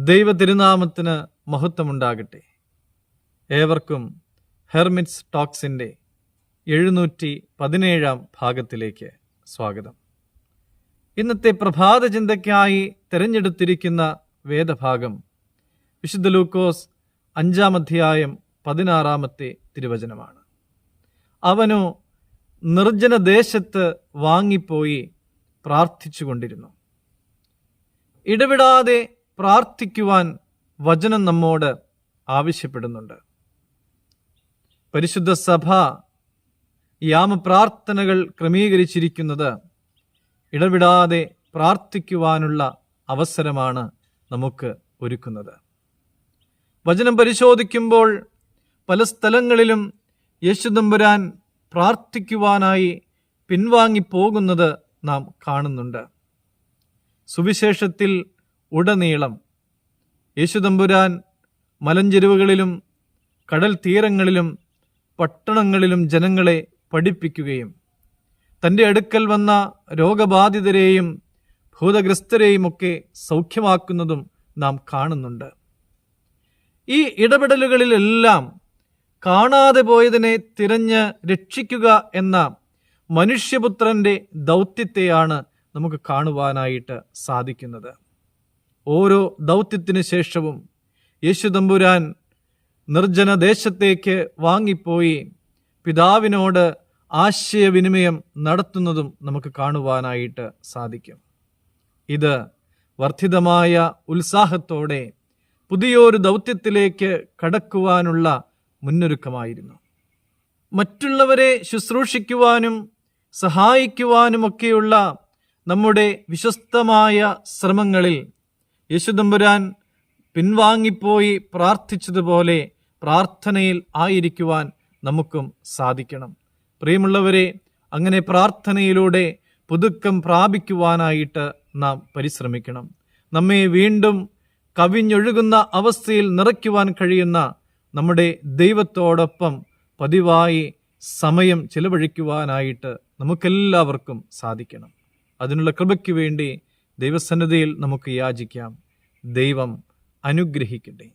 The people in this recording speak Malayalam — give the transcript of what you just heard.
ദൈവ തിരുനാമത്തിന് മഹത്വമുണ്ടാകട്ടെ. ഏവർക്കും ഹെർമിറ്റ്സ് ടോക്സിൻ്റെ 717 ഭാഗത്തിലേക്ക് സ്വാഗതം. ഇന്നത്തെ പ്രഭാത ചിന്തയ്ക്കായി തിരഞ്ഞെടുത്തിരിക്കുന്ന വേദഭാഗം വിശുദ്ധ ലൂക്കോസ് 5-ാം അധ്യായം 16-ാമത്തെ തിരുവചനമാണ്. അവനോ നിർജ്ജന ദേശത്ത് വാങ്ങിപ്പോയി പ്രാർത്ഥിച്ചു കൊണ്ടിരുന്നു. ഇടവിടാതെ പ്രാർത്ഥിക്കുവാൻ വചനം നമ്മോട് ആവശ്യപ്പെടുന്നുണ്ട്. പരിശുദ്ധ സഭ യാമപ്രാർത്ഥനകൾ ക്രമീകരിച്ചിരിക്കുന്നത് ഇടവിടാതെ പ്രാർത്ഥിക്കുവാനുള്ള അവസരമാണ് നമുക്ക് ഒരുക്കുന്നത്. വചനം പരിശോധിക്കുമ്പോൾ പല സ്ഥലങ്ങളിലും യേശുതമ്പുരാൻ പ്രാർത്ഥിക്കുവാനായി പിൻവാങ്ങിപ്പോകുന്നത് നാം കാണുന്നുണ്ട്. സുവിശേഷത്തിൽ ഉടനീളം യേശുതമ്പുരാൻ മലഞ്ചെരുവുകളിലും കടൽ തീരങ്ങളിലും പട്ടണങ്ങളിലും ജനങ്ങളെ പഠിപ്പിക്കുകയും തൻ്റെ അടുക്കൽ വന്ന രോഗബാധിതരെയും ഭൂതഗ്രസ്തരെയുമൊക്കെ സൗഖ്യമാക്കുന്നതും നാം കാണുന്നുണ്ട്. ഈ ഇടപെടലുകളിലെല്ലാം കാണാതെ പോയതിനെ തിരഞ്ഞ് രക്ഷിക്കുക എന്ന മനുഷ്യപുത്രൻ്റെ ദൗത്യത്തെയാണ് നമുക്ക് കാണുവാനായിട്ട് സാധിക്കുന്നത്. ഓരോ ദൗത്യത്തിന് ശേഷവും യേശുതമ്പുരാൻ നിർജ്ജന ദേശത്തേക്ക് വാങ്ങിപ്പോയി പിതാവിനോട് ആശയവിനിമയം നടത്തുന്നതും നമുക്ക് കാണുവാനായിട്ട് സാധിക്കും. ഇത് വർദ്ധിതമായ ഉത്സാഹത്തോടെ പുതിയൊരു ദൗത്യത്തിലേക്ക് കടക്കുവാനുള്ള മുന്നൊരുക്കമായിരുന്നു. മറ്റുള്ളവരെ ശുശ്രൂഷിക്കുവാനും സഹായിക്കുവാനുമൊക്കെയുള്ള നമ്മുടെ വിശ്വസ്തമായ ശ്രമങ്ങളിൽ യേശുതമ്പുരാൻ പിൻവാങ്ങിപ്പോയി പ്രാർത്ഥിച്ചതുപോലെ പ്രാർത്ഥനയിൽ ആയിരിക്കുവാൻ നമുക്കും സാധിക്കണം. പ്രിയമുള്ളവരെ, അങ്ങനെ പ്രാർത്ഥനയിലൂടെ പുതുക്കം പ്രാപിക്കുവാനായിട്ട് നാം പരിശ്രമിക്കണം. നമ്മെ വീണ്ടും കവിഞ്ഞൊഴുകുന്ന അവസ്ഥയിൽ നിറയ്ക്കുവാൻ കഴിയുന്ന നമ്മുടെ ദൈവത്തോടൊപ്പം പതിവായി സമയം ചിലവഴിക്കുവാനായിട്ട് നമുക്കെല്ലാവർക്കും സാധിക്കണം. അതിനുള്ള കൃപയ്ക്ക് വേണ്ടി ദൈവസന്നിധിയിൽ നമുക്ക് യാചിക്കാം. ദൈവം അനുഗ്രഹിക്കട്ടെ.